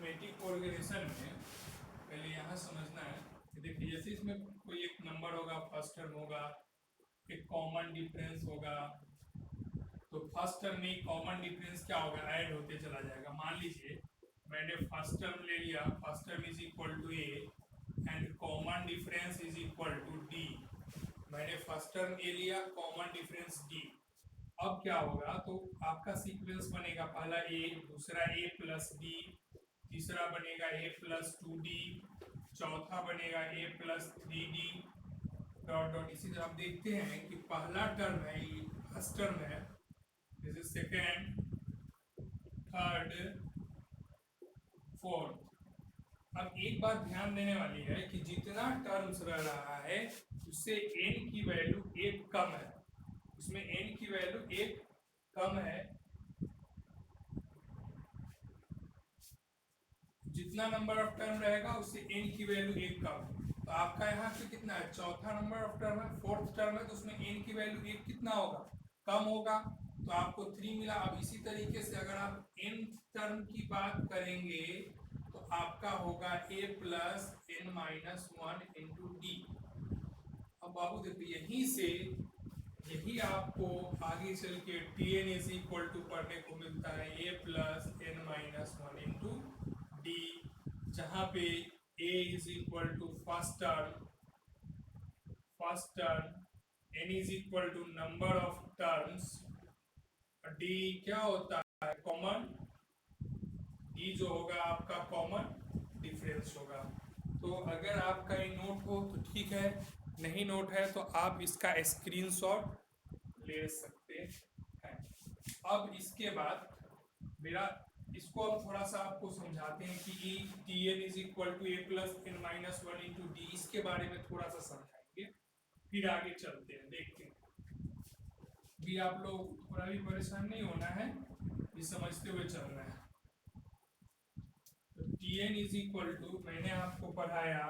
Arithmetic organisation में पहले यहाँ समझना है कि देखिए जैसे इसमें कोई एक नंबर होगा, फर्स्ट टर्म होगा, एक कॉमन डिफरेंस होगा, तो फर्स्ट टर्म में कॉमन डिफरेंस क्या होगा, ऐड होते चला जाएगा। मान लीजिए मैंने फर्स्ट टर्म ले लिया, first term is equal to A and common difference is equal to D. मैंने फर्स्ट टर्म ए लिया, कॉमन डिफरेंस डी। अब क्या होगा, तो आपका सीक्वेंस बनेगा, पहला ए, दूसरा ए प्लस डी, तीसरा बनेगा ए प्लस टू डी, चौथा बनेगा A plus three D, dot dot. इसी तरह आप देखते हैं कि पहला टर्म है, ये फर्स्ट टर्म है, this is second, third, fourth. अब एक बात ध्यान देने वाली है कि जितना टर्म्स रह रहा है उससे n की वैल्यू एक कम है, उसमें n की वैल्यू एक कम है। जितना नंबर ऑफ टर्म रहेगा उससे n की वैल्यू एक कम है। तो आपका यहाँ पे कितना है, चौथा नंबर ऑफ टर्म है, फोर्थ टर्म है, तो उसमें n की वैल्यू एक कितना होगा, कम होगा, तो आपको 3 मिला। अब इसी तरीके से अगर आप n टर्म की बात करेंगे तो आपका होगा a plus n minus one into D. अब बाबू देखो यहीं से यही आपको आगे चल के T N is equal to पढ़ने को मिलता है, a plus n minus one into D, जहाँ पे a is equal to first term, n is equal to number of terms, d क्या होता है, कॉमन, d जो होगा आपका कॉमन डिफरेंस होगा। तो अगर आपका ये नोट हो तो ठीक है, नहीं नोट है तो आप इसका स्क्रीनशॉट ले सकते हैं। अब इसके बाद मेरा इसको अब थोड़ा सा आपको समझाते हैं कि E T N is equal to A plus N minus one into D, इसके बारे में थोड़ा सा समझाएंगे, फिर आगे चलते हैं, देखते हैं। भी आप लोग थोड़ा भी परेशान नहीं होना है, ये समझते हुए चलना है। तो T N is equal to, मैंने आपको पढ़ाया,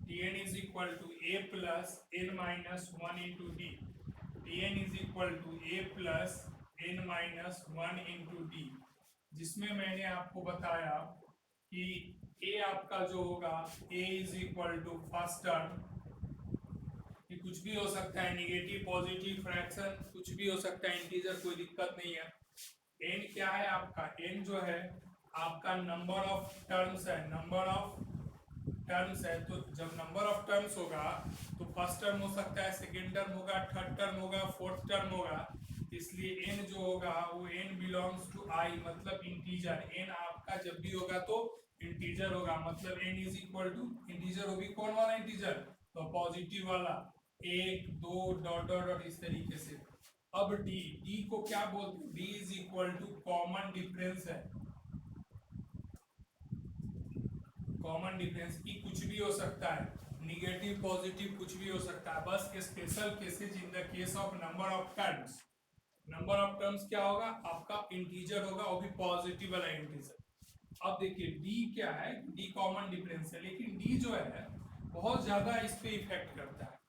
T N is equal to A plus N minus one into D, T N is equal to A plus N minus one into D, जिसमें मैंने आपको बताया कि ए आपका जो होगा, A is equal to first term, कि कुछ भी हो सकता है, निगेटिव पॉजिटिव फ्रैक्शन कुछ भी हो सकता है, इंटीजर कोई दिक्कत नहीं है। एन क्या है आपका, एन जो है आपका नंबर ऑफ टर्म्स है, नंबर ऑफ टर्म्स है। तो जब नंबर ऑफ टर्म्स होगा तो फर्स्ट टर्म हो सकता है, सेकेंड टर्म होगा, थर्ड टर्म होगा, फोर्थ टर्म होगा, इसलिए एन जो होगा वो एन बिलोंग्स टू आई, मतलब इंटीजर। एन आपका जब भी होगा तो इंटीजर होगा, मतलब N is equal to integer होगी, कौन वाला इंटीजर, तो पॉजिटिव वाला, एक दो डॉट डॉट डॉट इस तरीके से। अब डी, डी को क्या बोलते हैं, D is equal to common difference है, कॉमन डिफरेंस की कुछ भी हो सकता है, निगेटिव पॉजिटिव कुछ भी हो सकता है, बस special cases in the case of number of terms. Number of terms क्या होगा आपका, इंटीजर होगा, वो भी पॉजिटिव वाला इंटीजर। अब देखिए डी क्या है, डी कॉमन डिफरेंस है, लेकिन डी जो है बहुत ज्यादा इस पे इफेक्ट करता है।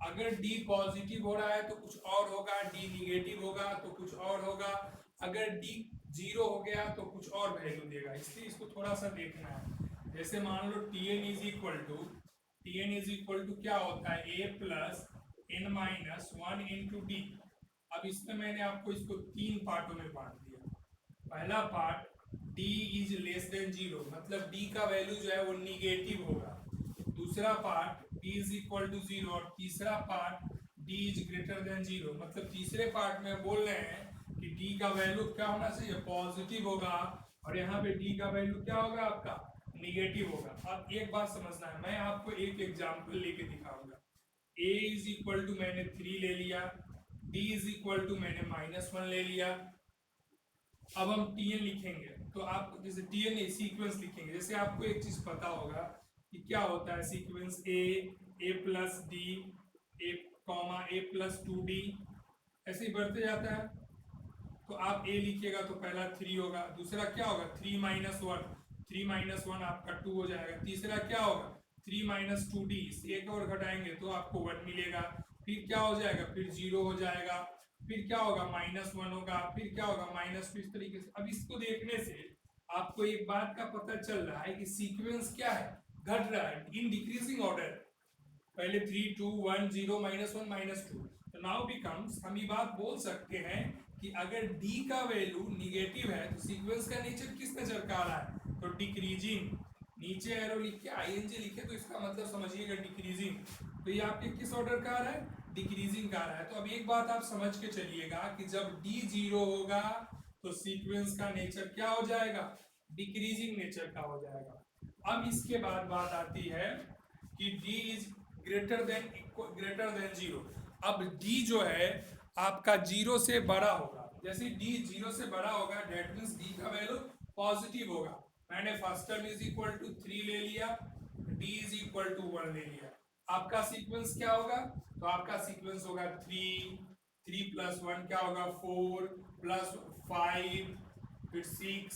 अगर डी पॉजिटिव हो रहा है तो कुछ और होगा, डी निगेटिव होगा तो कुछ और होगा, अगर डी जीरो हो गया तो कुछ और वैल्यू देगा, इसलिए इसको थोड़ा सा देखना है। जैसे मान लो T N is equal to क्या होता है, A plus N minus one into D. अब इसमें मैंने आपको इसको तीन पार्टों में बांट दिया। पहला part, d is less than zero, मतलब d का वैल्यू जो है वो निगेटिव होगा। दूसरा part d is equal to zero, और तीसरा part d is greater than zero, मतलब तीसरे पार्ट में बोल रहे हैं कि d का वैल्यू क्या होना चाहिए, पॉजिटिव होगा, और यहाँ पे d का वैल्यू क्या होगा आपका, निगेटिव होगा। अब एक बात समझना है, मैं आपको एक एग्जाम्पल लेके दिखाऊंगा। a इज इक्वल टू मैंने 3 ले लिया, d इज इक्वल टू मैंने माइनस वन ले लिया। अब हम टीएन लिखेंगे, तो आप जैसे टीएन सीक्वेंस लिखेंगे, जैसे आपको एक चीज पता होगा कि क्या होता है सीक्वेंस, ए प्लस डी, ए कॉमा ए प्लस टू डी, ऐसे ही बढ़ते जाता है। तो आप ए लिखिएगा तो पहला 3 होगा, दूसरा क्या होगा 3 माइनस वन, 3 माइनस वन आपका 2 हो जाएगा, तीसरा क्या होगा 3 माइनस टू डी, एक और घटाएंगे तो आपको 1 मिलेगा, फिर क्या हो जाएगा, फिर 0 हो जाएगा, फिर क्या होगा माइनस वन होगा, फिर क्या होगा माइनस टू, इस तरीके से। अब इसको देखने से आपको एक बात का पता चल रहा है कि सीक्वेंस क्या है, घट रहा है इन डिक्रीजिंग ऑर्डर। पहले 3 2 1 0 -1 -2। तो नाउ बिकम्स, हम ये बात बोल सकते हैं कि अगर d का वैल्यू निगेटिव है तो सीक्वेंस का नेचर किस नेचर का आ रहा है, तो डिक्रीजिंग। नीचे एरो लिख के ing लिखे तो इसका मतलब समझिएगा डिक्रीजिंग। तो ये आपके किस ऑर्डर का आ रहा है, डिक्रीजिंग का आ रहा है। तो अब एक बात आप समझ के चलिएगा कि जब d 0 होगा तो सीक्वेंस का नेचर क्या हो जाएगा, डिक्रीजिंग नेचर का हो जाएगा। अब इसके बाद बात आती है कि d is greater than zero. अब d जो है आपका जीरो से बड़ा होगा। जैसे d जीरो से बड़ा होगा डेट मीन्स d का वैल्यू पॉजिटिव होगा। मैंने first term is equal to 3 ले लिया, d इज इक्वल टू 1 ले लिया। आपका सीक्वेंस क्या होगा, तो आपका सीक्वेंस होगा 3 प्लस 1 क्या होगा 4 प्लस 5 फिर 6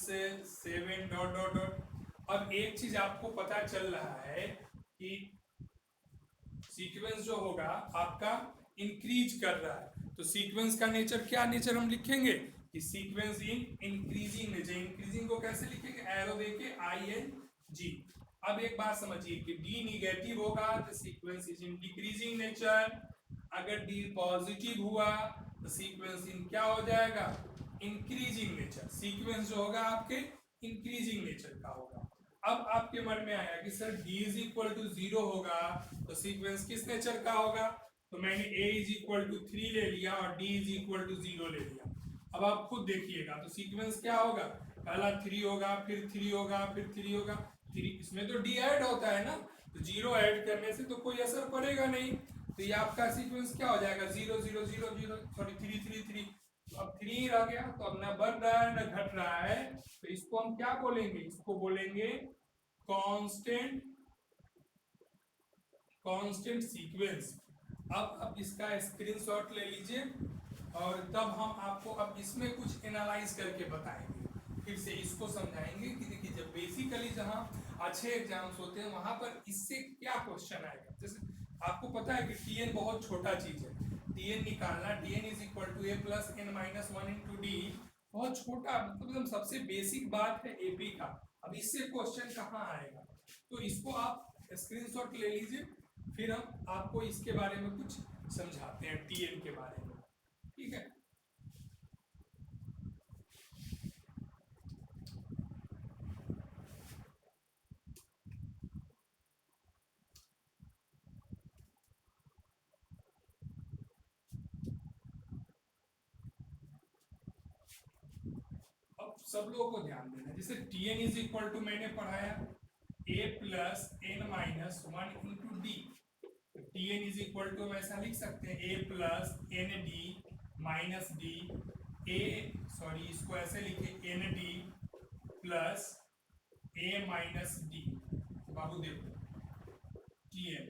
7 डॉट डॉट डॉट। अब एक चीज आपको पता चल रहा है कि सीक्वेंस जो होगा आपका इंक्रीज कर रहा है। तो सीक्वेंस का नेचर क्या नेचर हम लिखेंगे कि sequence in increasing nature. Increasing को कैसे लिखेंगे, एरो देके ing। अब एक बात समझिए कि d निगेटिव होगा तो sequence is in decreasing nature. अगर d पॉजिटिव हुआ तो सीक्वेंस इन क्या हो जाएगा, इंक्रीजिंग नेचर। सीक्वेंस जो होगा आपके इंक्रीजिंग नेचर का होगा। अब आपके मन में आया कि sir d is equal to 0 होगा तो सीक्वेंस किस नेचर का होगा, तो मैंने a इज इक्वल टू 3 ले लिया और d इज इक्वल टू 0 ले लिया। अब आप खुद देखिएगा तो सीक्वेंस क्या होगा, पहला 3 होगा फिर 3 होगा फिर 3 होगा 3, इसमें तो d ऐड होता है ना, तो 0 ऐड करने से तो कोई असर पड़ेगा नहीं। तो ये आपका सीक्वेंस क्या हो जाएगा 0 0 0 0 सॉरी 3 3 3। तो अब 3 रह गया, तो अब ना बढ़ रहा है ना घट रहा है। तो इसको हम क्या बोलेंगे, इसको बोलेंगे कांस्टेंट सीक्वेंस। अब इसका स्क्रीनशॉट ले लीजिए और तब हम आपको अब इसमें कुछ एनालाइज करके बताएंगे, फिर से इसको समझाएंगे कि देखिए जब बेसिकली जहां अच्छे एग्जाम्स होते हैं वहां पर इससे क्या क्वेश्चन आएगा। जैसे आपको पता है कि tn बहुत छोटा चीज है, tn निकालना, tn is equal to a plus n minus 1 into D, बहुत छोटा मतलब एकदम सबसे बेसिक बात है एपी का। अब इससे क्वेश्चन कहाँ आएगा, तो इसको आप स्क्रीनशॉट ले लीजिए, फिर हम आपको इसके बारे में कुछ समझाते हैं टीएन के बारे में, ठीक है। अब सब लोगों को ध्यान देना, जैसे टीएन इज इक्वल टू मैंने पढ़ाया a plus N minus 1 into D. TN is equal to हम ऐसा लिख सकते हैं a plus N D minus D, इसको ऐसे लिखे N D plus a minus D. बाबू देखो टीएन,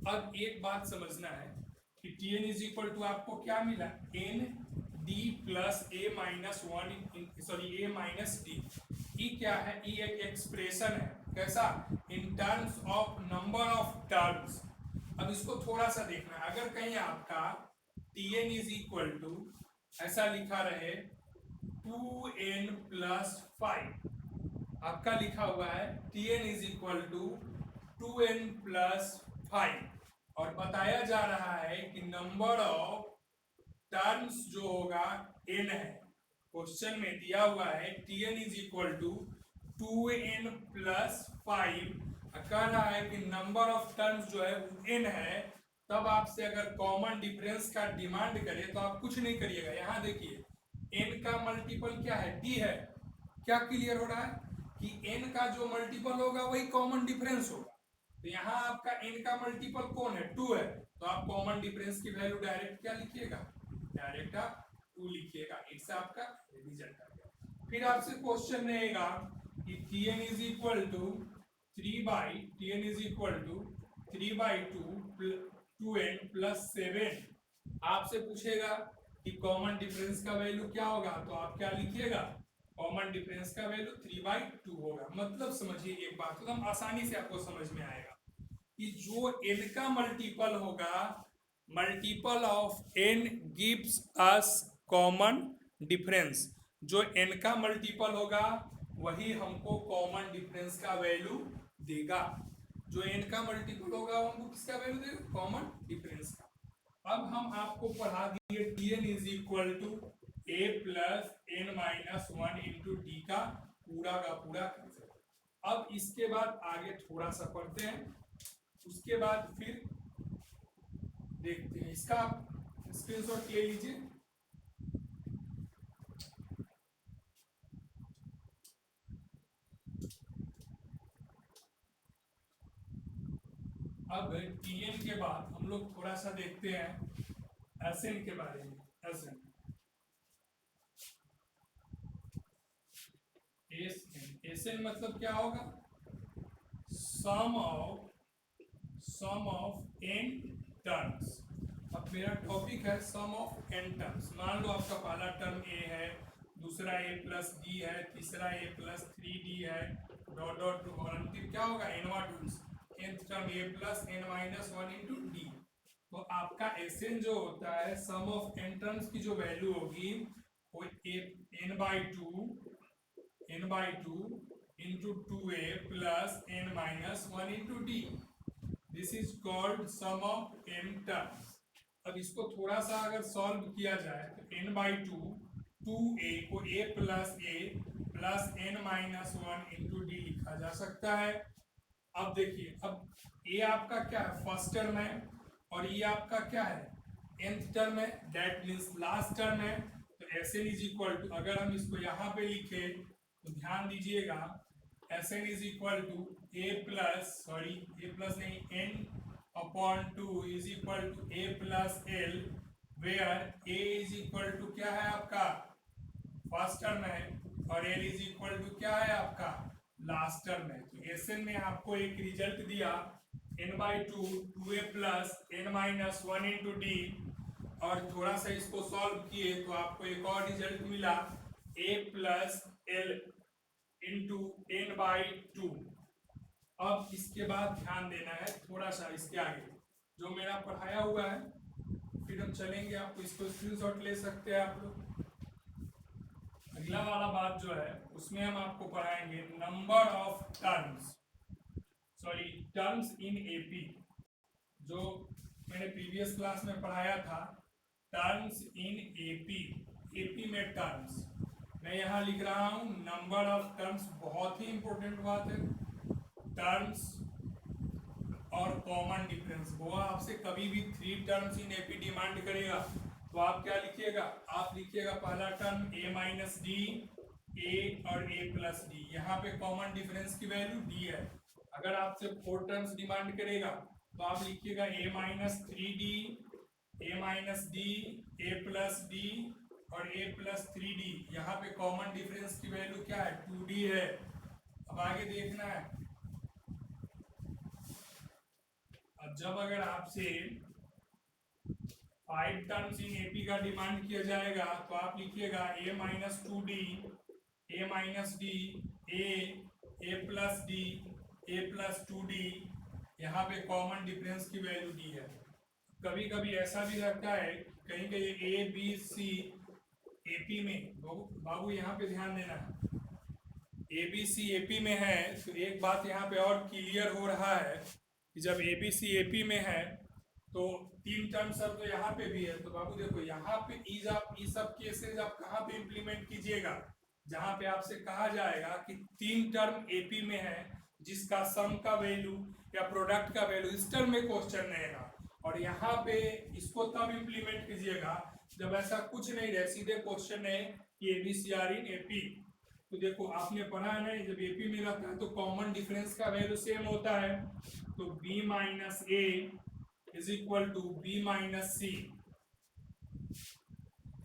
अब एक बात समझना है कि टीएन इज इक्वल टू आपको क्या मिला, एन डी प्लस ए माइनस 1 सॉरी ए माइनस डी। ई क्या है, ई एक एक्सप्रेशन है, कैसा, in terms of number of terms. अब इसको थोड़ा सा देखना है, अगर कहीं आपका टीएन इज इक्वल टू ऐसा लिखा रहे 2n प्लस 5, आपका लिखा हुआ है TN is equal to 2n plus 5 और बताया जा रहा है कि नंबर ऑफ टर्म्स जो होगा n है। क्वेश्चन में दिया हुआ है tn is equal to 2n plus 5, कह रहा है कि नंबर ऑफ टर्म्स जो है n है। तब आपसे अगर कॉमन डिफरेंस का डिमांड करे तो आप कुछ नहीं करिएगा, यहाँ देखिए n का मल्टीपल क्या है, d है। क्या क्लियर हो रहा है कि n का जो मल्टीपल होगा वही कॉमन डिफरेंस होगा। तो यहाँ आपका n का मल्टीपल कौन है, 2 है, तो आप कॉमन डिफरेंस की वैल्यू डायरेक्ट क्या लिखिएगा, डायरेक्ट आप 2 लिखिएगा। इससे आपका रिजल्ट आ गया। फिर आपसे क्वेश्चन रहेगा कि tn is equal to 2n plus 7। आपसे पूछेगा कि कॉमन डिफरेंस का वैल्यू क्या होगा, तो आप क्या लिखिएगा, कॉमन डिफरेंस का वैल्यू 3/2 होगा। मतलब समझिए एक बात एकदम आसानी से आपको समझ में आएगा कि जो n का मल्टीपल होगा, multiple of n gives us common difference. जो n का मल्टीपल होगा वही हमको कॉमन डिफरेंस का वैल्यू देगा। जो n का मल्टीपल होगा वो हमको किसका वैल्यू देगा? कॉमन डिफरेंस का। अब हम आपको पढ़ा दिए Tn is equal to a plus n minus one into D का पूरा कंसेप्ट। अब इसके बाद आगे थोड़ा सा पढ़ते हैं, उसके बाद फिर देखते हैं। इसका स्क्रीनशॉट ले लीजिए। अब Tn के बाद हम लोग थोड़ा सा देखते हैं Sn के बारे में। Sn मतलब क्या होगा? सम ऑफ n टर्म्स। अब मेरा टॉपिक है सम ऑफ n टर्म्स। मान लो आपका पहला टर्म a है, दूसरा a प्लस d है, तीसरा a प्लस 3d है, डॉट डॉट टू, और अंतिम क्या होगा? nवा terms, nth term a plus n minus one into D. तो आपका Sn जो होता है सम ऑफ n टर्म्स की जो वैल्यू होगी वो n by two into 2a plus n minus one into D. This is called sum of n terms. अब इसको थोड़ा सा अगर सॉल्व किया जाए तो n बाई टू 2a को a plus n minus one into D लिखा जा सकता है। अब देखिए, अब a आपका क्या है? फर्स्ट टर्म है, और ये आपका क्या है? nth टर्म है, दैट मीन्स लास्ट टर्म है। तो Sn इज इक्वल टू, अगर हम इसको यहाँ पे लिखे तो ध्यान दीजिएगा, Sn is equal to a plus नहीं, n upon two is equal to a plus l, where a is equal to क्या है आपका? फर्स्ट टर्म है, और l इज इक्वल टू क्या है आपका? लास्ट टर्म है। तो Sn में आपको एक रिजल्ट दिया n by to 2a plus n minus one into D, और थोड़ा सा इसको सॉल्व किए तो आपको एक और रिजल्ट मिला a plus l into n by to. अब इसके बाद ध्यान देना है थोड़ा सा इसके आगे जो मेरा पढ़ाया हुआ है, फिर हम चलेंगे। आपको इसको स्क्रीनशॉट ले सकते हैं आप लोग। अगला वाला बात जो है उसमें हम आपको पढ़ाएंगे number of terms in AP. जो मैंने प्रीवियस क्लास में पढ़ाया था टर्म्स इन एपी में टर्म्स, मैं यहाँ लिख रहा हूँ नंबर ऑफ टर्म्स। बहुत ही इंपॉर्टेंट बात है। टर्म्स और कॉमन डिफरेंस, वो आपसे कभी भी 3 टर्म्स इन एपी डिमांड करेगा तो आप क्या लिखिएगा? आप लिखिएगा पहला term a minus D, a और a प्लस डी। यहाँ पे कॉमन डिफरेंस की वैल्यू d है। अगर आपसे 4 टर्म्स डिमांड करेगा तो आप लिखिएगा a minus three D, a minus D, a plus D और a प्लस 3d। यहाँ पे कॉमन डिफरेंस की वैल्यू क्या है? 2d है। अब आगे देखना है, अब जब अगर आपसे 5 टर्म्स इन एपी का डिमांड किया जाएगा तो आप लिखिएगा a minus two D, a minus D, a plus D, a plus 2d। यहाँ पे कॉमन डिफरेंस की वैल्यू डी है। कभी कभी ऐसा भी रहता है कहीं कहीं a b c एपी में, बाबू यहाँ पे ध्यान देना है, ABC एपी में है तो एक बात यहाँ पे और क्लियर हो रहा है कि जब ABC एपी में है तो 3 टर्म्स अब तो यहाँ पे भी है। तो बाबू देखो यहाँ पे ये सब केसेस आप कहाँ पे इम्प्लीमेंट कीजिएगा? जहाँ पे आपसे कहा जाएगा कि 3 टर्म एपी में है जिसका सम का वैल्यू या प्रोडक्ट का वैल्यू इस टर्म में क्वेश्चन रहेगा, और यहाँ पे इसको तब इम्प्लीमेंट कीजिएगा जब ऐसा कुछ नहीं रहे, सीधे क्वेश्चन है कि ABC आर इन एपी। तो देखो आपने पढ़ा है ना, जब एपी में रहता है तो कॉमन डिफरेंस का वैल्यू सेम होता है। तो b minus A is equal to b minus C,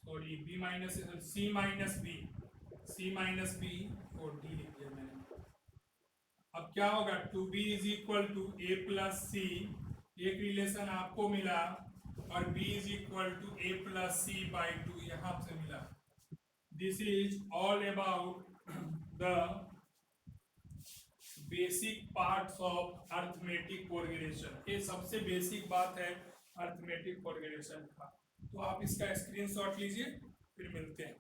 sorry b minus C minus B और d लिख दिया मैंने। अब क्या होगा? 2b is equal to a plus C, एक रिलेशन आपको मिला, और b is equal to a plus C by 2 यहाँ से मिला। This is all about the basic parts of arithmetic correlation. ये सबसे बेसिक बात है अर्थमेटिक कोरिलेशन का। तो आप इसका स्क्रीनशॉट लीजिए, फिर मिलते हैं।